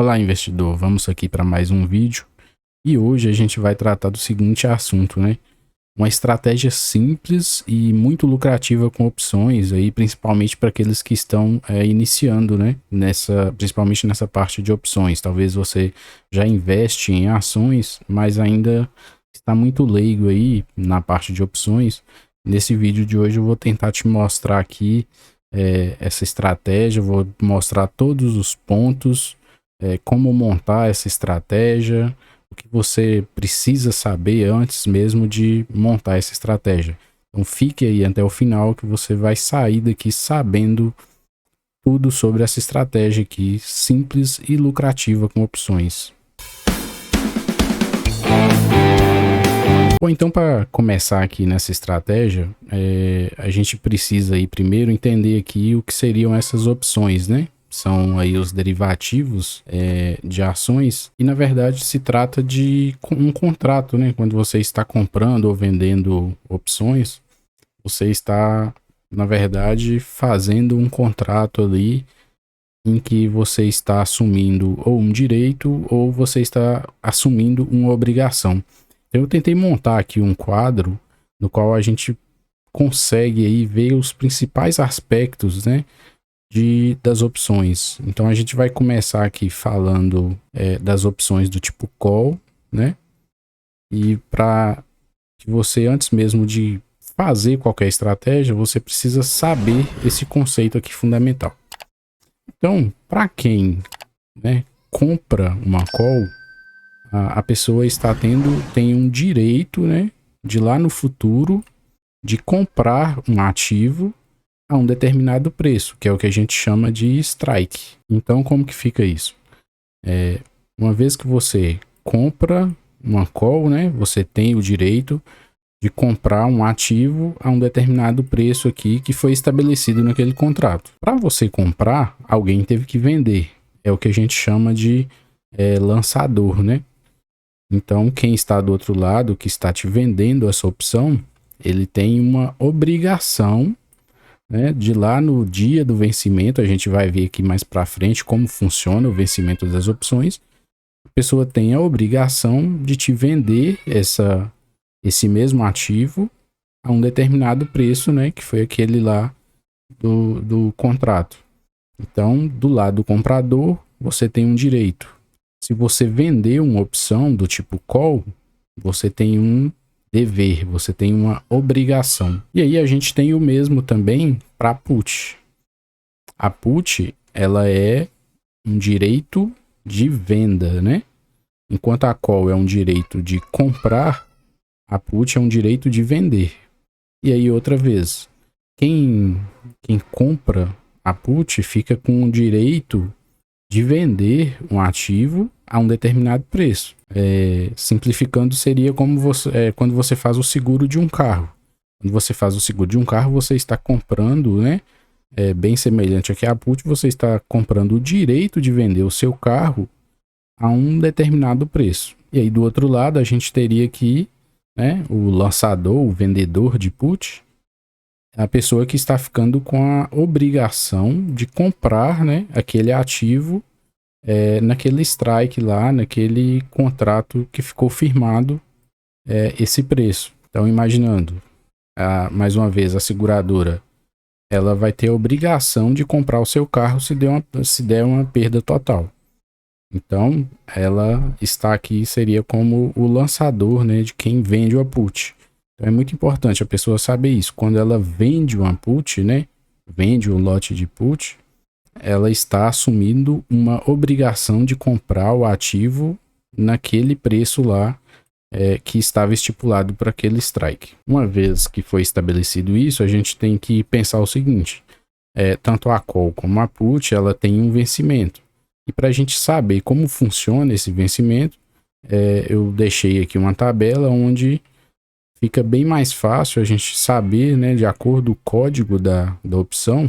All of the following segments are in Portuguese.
Olá, investidor. Vamos aqui para mais um vídeo e hoje a gente vai tratar do seguinte assunto, né? Uma estratégia simples e muito lucrativa com opções aí, principalmente para aqueles que estão iniciando, né? Principalmente nessa parte de opções. Talvez você já investe em ações, mas ainda está muito leigo aí na parte de opções. Nesse vídeo de hoje eu vou tentar te mostrar aqui essa estratégia, vou mostrar todos os pontos, como montar essa estratégia, o que você precisa saber antes mesmo de montar essa estratégia. Então fique aí até o final que você vai sair daqui sabendo tudo sobre essa estratégia aqui, simples e lucrativa com opções. Bom, então para começar aqui nessa estratégia, a gente precisa aí primeiro entender aqui o que seriam essas opções, né? São aí os derivativos de ações e na verdade se trata de um contrato, né? Quando você está comprando ou vendendo opções, você está na verdade fazendo um contrato ali em que você está assumindo ou um direito ou você está assumindo uma obrigação. Eu tentei montar aqui um quadro no qual a gente consegue aí ver os principais aspectos, né, das opções. Então a gente vai começar aqui falando das opções do tipo call, né? E para que você, antes mesmo de fazer qualquer estratégia, você precisa saber esse conceito aqui fundamental. Então, para quem, né, compra uma call, a pessoa tem um direito, né, de lá no futuro, de comprar um ativo a um determinado preço, que é o que a gente chama de strike. Então, como que fica isso? Uma vez que você compra uma call, né, você tem o direito de comprar um ativo a um determinado preço aqui que foi estabelecido naquele contrato. Para você comprar, alguém teve que vender. É o que a gente chama de lançador, né? Então, quem está do outro lado, que está te vendendo essa opção, ele tem uma obrigação, né, de lá no dia do vencimento. A gente vai ver aqui mais para frente como funciona o vencimento das opções. A pessoa tem a obrigação de te vender esse mesmo ativo a um determinado preço, né, que foi aquele lá do contrato. Então, do lado do comprador, você tem um direito. Se você vender uma opção do tipo call, você tem um dever, você tem uma obrigação. E aí a gente tem o mesmo também para put. A put, ela é um direito de venda, né? Enquanto a call é um direito de comprar, a put é um direito de vender. E aí outra vez, quem compra a put fica com o direito de vender um ativo a um determinado preço. Simplificando, seria como quando você faz o seguro de um carro. Quando você faz o seguro de um carro, você está comprando, né? Bem semelhante aqui à put, você está comprando o direito de vender o seu carro a um determinado preço. E aí do outro lado, a gente teria aqui, né, o lançador, o vendedor de put, a pessoa que está ficando com a obrigação de comprar, né, aquele ativo naquele strike lá, naquele contrato que ficou firmado esse preço. Então, imaginando, mais uma vez, a seguradora, ela vai ter a obrigação de comprar o seu carro se der uma perda total. Então, ela está aqui, seria como o lançador, né, de quem vende o put. Então, é muito importante a pessoa saber isso. Quando ela vende uma put, né, vende um lote de put, ela está assumindo uma obrigação de comprar o ativo naquele preço lá que estava estipulado para aquele strike. Uma vez que foi estabelecido isso, a gente tem que pensar o seguinte: tanto a call como a put, ela tem um vencimento. E para a gente saber como funciona esse vencimento, eu deixei aqui uma tabela onde fica bem mais fácil a gente saber, né, de acordo com o código da opção,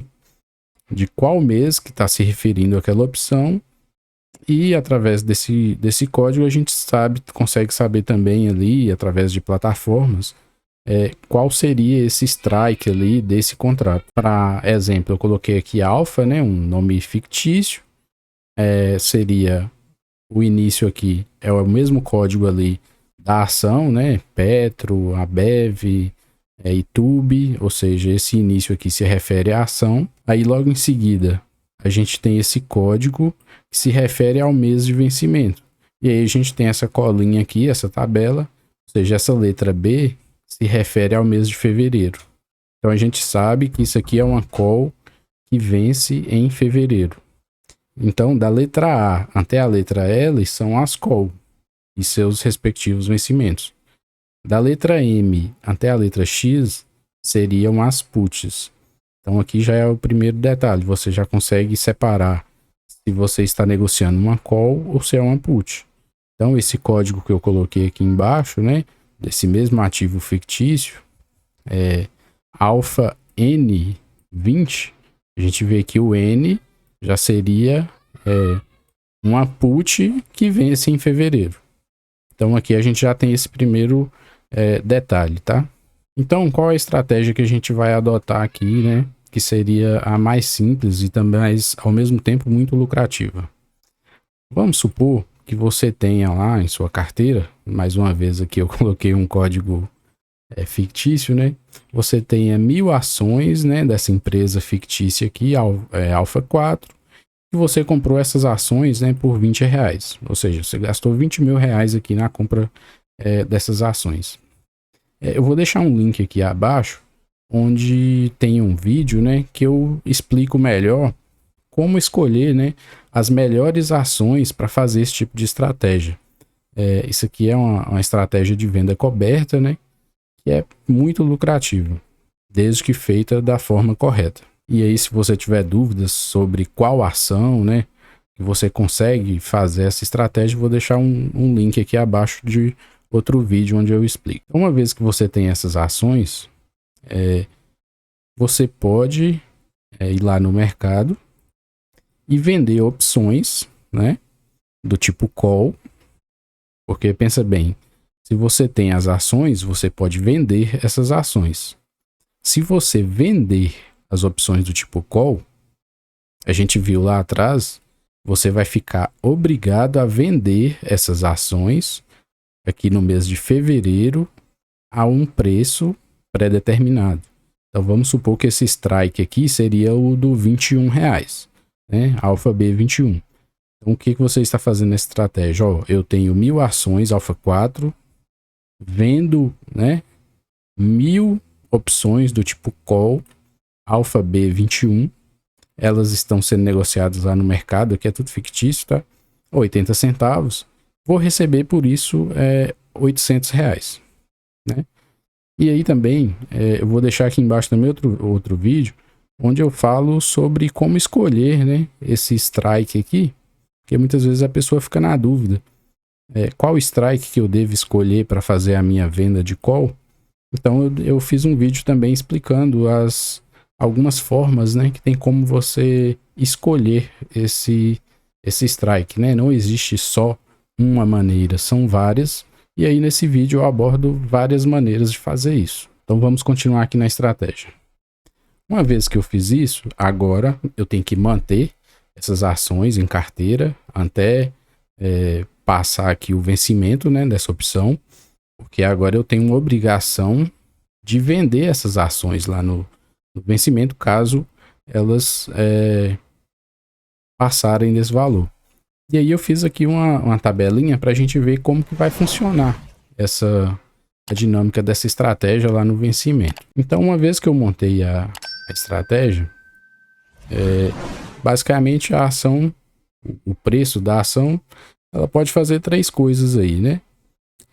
de qual mês que está se referindo àquela opção, e através desse código a gente consegue saber também ali, através de plataformas, qual seria esse strike ali desse contrato. Para exemplo, eu coloquei aqui alfa, né, um nome fictício, seria o início aqui é o mesmo código ali da ação, né? Petro, Ambev, Itube, ou seja, esse início aqui se refere à ação. Aí logo em seguida a gente tem esse código que se refere ao mês de vencimento. E aí a gente tem essa colinha aqui, essa tabela, ou seja, essa letra B se refere ao mês de fevereiro. Então a gente sabe que isso aqui é uma call que vence em fevereiro. Então da letra A até a letra L são as call e seus respectivos vencimentos. Da letra M até a letra X seriam as puts. Então aqui já é o primeiro detalhe, você já consegue separar se você está negociando uma call ou se é uma put. Então esse código que eu coloquei aqui embaixo, né, desse mesmo ativo fictício, alfa N20, a gente vê que o N já seria uma put que vence em fevereiro. Então aqui a gente já tem esse primeiro detalhe, tá? Então qual é a estratégia que a gente vai adotar aqui, né? Que seria a mais simples e também ao mesmo tempo muito lucrativa. Vamos supor que você tenha lá em sua carteira, mais uma vez aqui eu coloquei um código fictício, né? Você tenha 1000 ações, né, dessa empresa fictícia aqui, Alpha 4, e você comprou essas ações, né, por R$20. Ou seja, você gastou R$20.000 aqui na compra dessas ações. Eu vou deixar um link aqui abaixo, onde tem um vídeo, né, que eu explico melhor como escolher, né, as melhores ações para fazer esse tipo de estratégia. Isso aqui é uma estratégia de venda coberta, né, que é muito lucrativa, desde que feita da forma correta. E aí, se você tiver dúvidas sobre qual ação, né, que você consegue fazer essa estratégia, vou deixar um link aqui abaixo de outro vídeo onde eu explico. Uma vez que você tem essas ações, você pode ir lá no mercado e vender opções, né, do tipo call, porque pensa bem, se você tem as ações, você pode vender essas ações. Se você vender as opções do tipo call, a gente viu lá atrás, você vai ficar obrigado a vender essas ações aqui no mês de fevereiro a um preço pré-determinado. Então vamos supor que esse strike aqui seria o do R$21, né? Alfa B21. Então o que você está fazendo nessa estratégia? Eu tenho 1000 ações Alfa 4, vendo, né, 1000 opções do tipo call Alfa B21. Elas estão sendo negociadas lá no mercado, aqui é tudo fictício, tá? 80 centavos. Vou receber por isso R$800, né? E aí também, eu vou deixar aqui embaixo também outro vídeo, onde eu falo sobre como escolher, né, esse strike aqui, porque muitas vezes a pessoa fica na dúvida. Qual strike que eu devo escolher para fazer a minha venda de call? Então eu fiz um vídeo também explicando algumas formas, né, que tem como você escolher esse strike, né? Não existe só uma maneira, são várias. E aí nesse vídeo eu abordo várias maneiras de fazer isso. Então vamos continuar aqui na estratégia. Uma vez que eu fiz isso, agora eu tenho que manter essas ações em carteira até passar aqui o vencimento, né, dessa opção, porque agora eu tenho uma obrigação de vender essas ações lá no vencimento, caso elas passarem desse valor. E aí eu fiz aqui uma tabelinha para a gente ver como que vai funcionar a dinâmica dessa estratégia lá no vencimento. Então, uma vez que eu montei a estratégia, basicamente a ação, o preço da ação, ela pode fazer 3 coisas aí, né?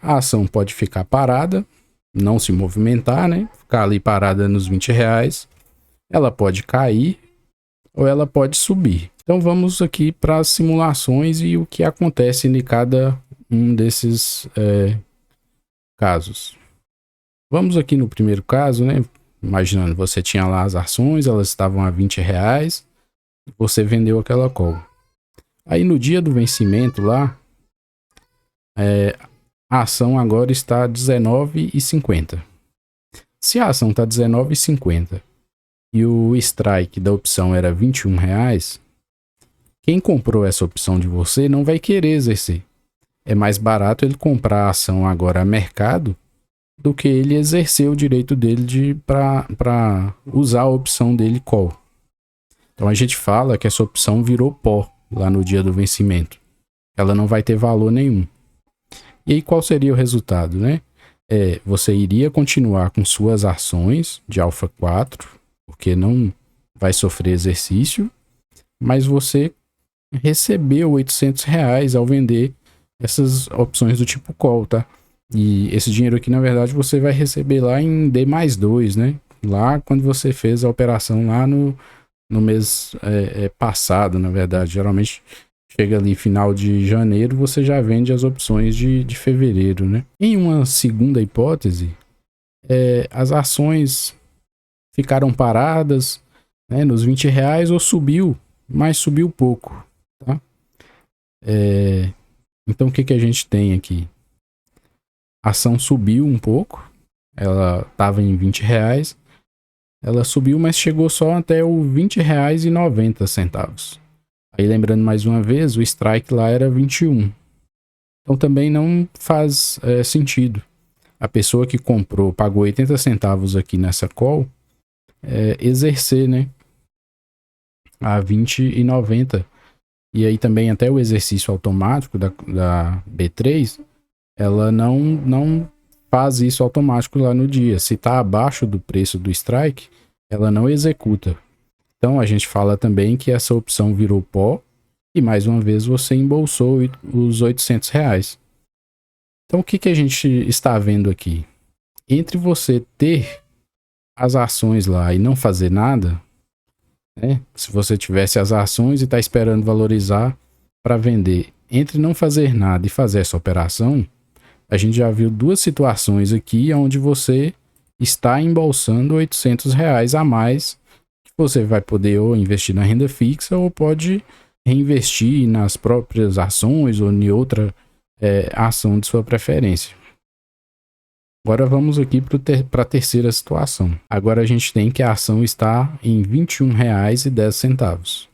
A ação pode ficar parada, não se movimentar, né? Ficar ali parada nos R$20. Ela pode cair ou ela pode subir. Então vamos aqui para as simulações e o que acontece em cada um desses casos. Vamos aqui no primeiro caso, né? Imaginando, você tinha lá as ações, elas estavam a R$20, você vendeu aquela call. Aí no dia do vencimento lá, a ação agora está R$19,50. Se a ação está R$19,50 e o strike da opção era R$21, o Quem comprou essa opção de você não vai querer exercer. É mais barato ele comprar a ação agora a mercado do que ele exercer o direito dele para usar a opção dele call. Então a gente fala que essa opção virou pó lá no dia do vencimento. Ela não vai ter valor nenhum. E aí qual seria o resultado, né? Você iria continuar com suas ações de Alpha 4, porque não vai sofrer exercício, mas você recebeu R$ 800 ao vender essas opções do tipo call, tá? E esse dinheiro aqui, na verdade, você vai receber lá em D+2, né? Lá quando você fez a operação lá no mês passado, na verdade. Geralmente chega ali final de janeiro, você já vende as opções de fevereiro, né? Em uma segunda hipótese, as ações ficaram paradas, né, nos R$ 20 ou subiu, mas subiu pouco, tá? Então o que a gente tem aqui? A ação subiu um pouco, ela estava em R$ 20, ela subiu, mas chegou só até o R$ 20,90. Aí lembrando mais uma vez, o strike lá era 21. Então também não faz sentido. A pessoa que comprou, pagou 80 centavos aqui nessa call, exercer, né, a 20,90. E aí também até o exercício automático da B3, ela não faz isso automático lá no dia. Se está abaixo do preço do strike, ela não executa. Então a gente fala também que essa opção virou pó e mais uma vez você embolsou os R$ 800. Então o que a gente está vendo aqui? Entre você ter as ações lá e não fazer nada, né? Se você tivesse as ações e está esperando valorizar para vender, entre não fazer nada e fazer essa operação, a gente já viu duas situações aqui onde você está embolsando R$ 800 a mais, que você vai poder ou investir na renda fixa ou pode reinvestir nas próprias ações ou em outra ação de sua preferência. Agora vamos aqui para a terceira situação. Agora a gente tem que a ação está em R$ 21,10.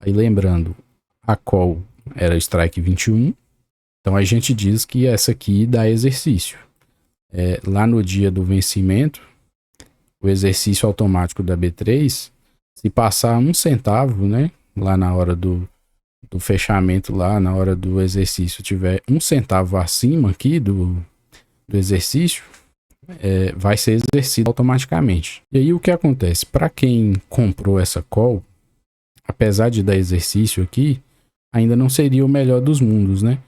Aí lembrando, a call era strike 21, então a gente diz que essa aqui dá exercício. Lá no dia do vencimento, o exercício automático da B3, se passar 1 centavo, né, lá na hora do fechamento, lá na hora do exercício, tiver 1 centavo acima aqui do exercício, vai ser exercido automaticamente. E aí o que acontece? Para quem comprou essa call, apesar de dar exercício aqui, ainda não seria o melhor dos mundos, né?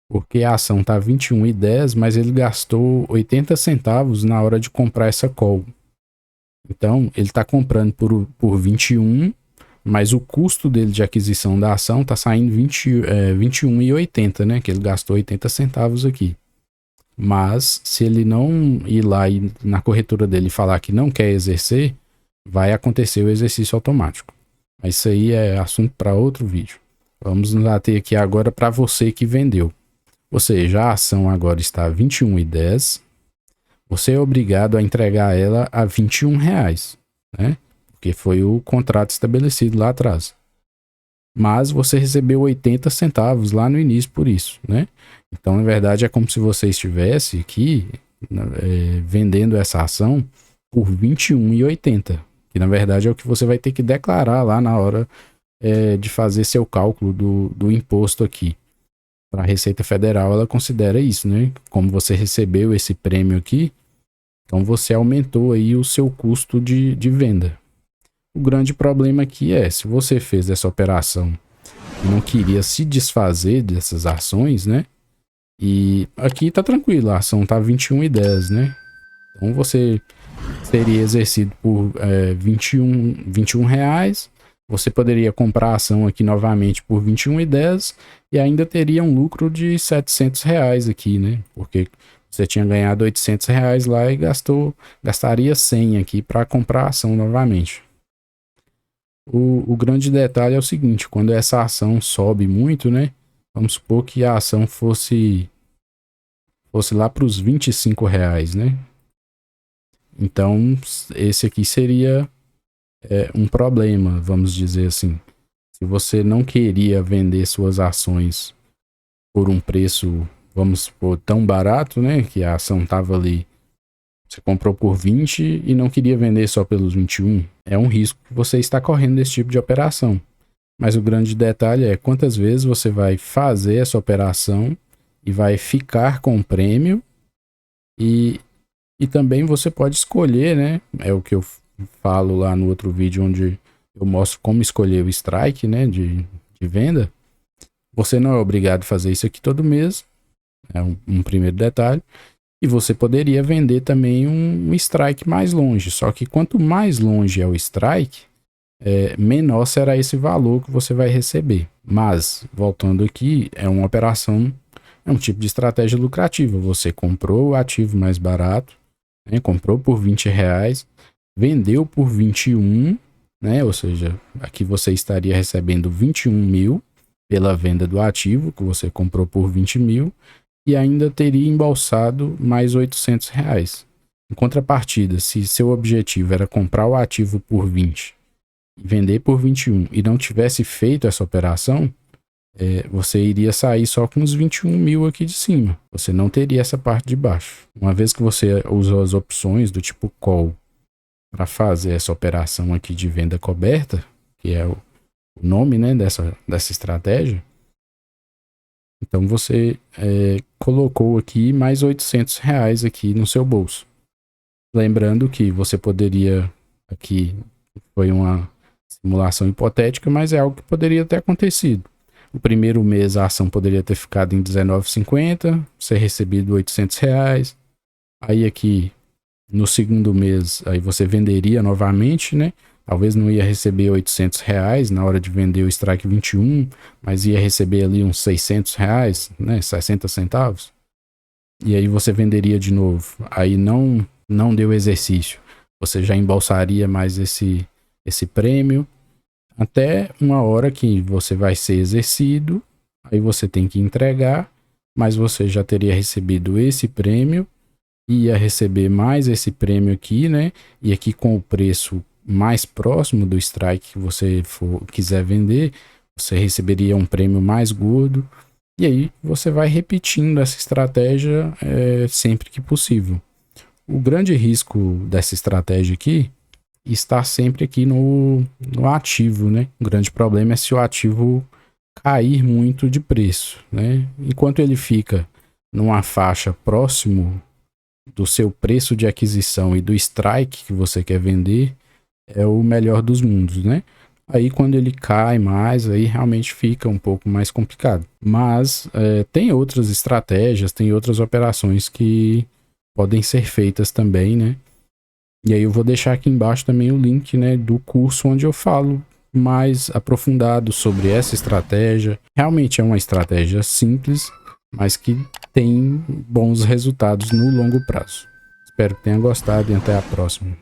Porque a ação tá 21,10, mas ele gastou 80 centavos na hora de comprar essa call. Então, ele está comprando por 21, mas o custo dele de aquisição da ação tá saindo 21,80, né? Que ele gastou 80 centavos aqui. Mas, se ele não ir lá e na corretora dele falar que não quer exercer, vai acontecer o exercício automático. Mas isso aí é assunto para outro vídeo. Vamos nos ater aqui agora para você que vendeu. Ou seja, a ação agora está a 21,10. Você é obrigado a entregar ela a R$ 21, né? Porque foi o contrato estabelecido lá atrás. Mas você recebeu 80 centavos lá no início por isso, né? Então, na verdade, é como se você estivesse aqui vendendo essa ação por R$ 21,80. Que, na verdade, é o que você vai ter que declarar lá na hora de fazer seu cálculo do imposto aqui. Para a Receita Federal, ela considera isso, né? Como você recebeu esse prêmio aqui, então você aumentou aí o seu custo de venda. O grande problema aqui se você fez essa operação e não queria se desfazer dessas ações, né? E aqui tá tranquilo, a ação tá 21,10, né? Então você seria exercido por 21 reais. Você poderia comprar a ação aqui novamente por 21,10 e ainda teria um lucro de R$ 700 aqui, né? Porque você tinha ganhado R$ 800 lá e gastaria 100 aqui para comprar a ação novamente. O grande detalhe é o seguinte, quando essa ação sobe muito, né? Vamos supor que a ação fosse lá para os R$ 25, né? Então, esse aqui seria um problema, vamos dizer assim. Se você não queria vender suas ações por um preço, vamos supor, tão barato, né? Que a ação estava ali, você comprou por 20 e não queria vender só pelos 21. É um risco que você está correndo desse tipo de operação. Mas o grande detalhe é quantas vezes você vai fazer essa operação e vai ficar com o prêmio e também você pode escolher, né? É o que eu falo lá no outro vídeo onde eu mostro como escolher o strike, né? De venda. Você não é obrigado a fazer isso aqui todo mês. É um primeiro detalhe. E você poderia vender também um strike mais longe. Só que quanto mais longe é o strike, menor será esse valor que você vai receber. Mas, voltando aqui, é uma operação, é um tipo de estratégia lucrativa. Você comprou o ativo mais barato, né? Comprou por R$ 20, vendeu por 21, né? Ou seja, aqui você estaria recebendo 21 mil pela venda do ativo que você comprou por 20 mil e ainda teria embolsado mais R$ 800. Em contrapartida, se seu objetivo era comprar o ativo por 20 e vender por 21 e não tivesse feito essa operação, você iria sair só com os 21 mil aqui de cima. Você não teria essa parte de baixo. Uma vez que você usou as opções do tipo call para fazer essa operação aqui de venda coberta, que é o nome, né, dessa estratégia, então você colocou aqui mais R$ 800 aqui no seu bolso. Lembrando que você poderia, aqui foi uma simulação hipotética, mas é algo que poderia ter acontecido. O primeiro mês a ação poderia ter ficado em R$19,50, ser recebido R$ 800. Aí aqui no segundo mês, aí você venderia novamente, né? Talvez não ia receber R$ 800 na hora de vender o Strike 21, mas ia receber ali uns R$ 600, né? 60 centavos. E aí você venderia de novo. Aí não deu exercício. Você já embolsaria mais esse prêmio até uma hora que você vai ser exercido. Aí você tem que entregar, mas você já teria recebido esse prêmio. Ia receber mais esse prêmio aqui, né? E aqui com o preço mais próximo do strike que você quiser vender, você receberia um prêmio mais gordo. E aí você vai repetindo essa estratégia sempre que possível. O grande risco dessa estratégia aqui está sempre aqui no ativo, né? O grande problema é se o ativo cair muito de preço, né? Enquanto ele fica numa faixa próximo do seu preço de aquisição e do strike que você quer vender, é o melhor dos mundos, né? Aí quando ele cai mais, aí realmente fica um pouco mais complicado. Mas tem outras estratégias, tem outras operações que podem ser feitas também, né? E aí eu vou deixar aqui embaixo também o link, né, do curso onde eu falo mais aprofundado sobre essa estratégia. Realmente é uma estratégia simples, mas que tem bons resultados no longo prazo. Espero que tenha gostado e até a próxima.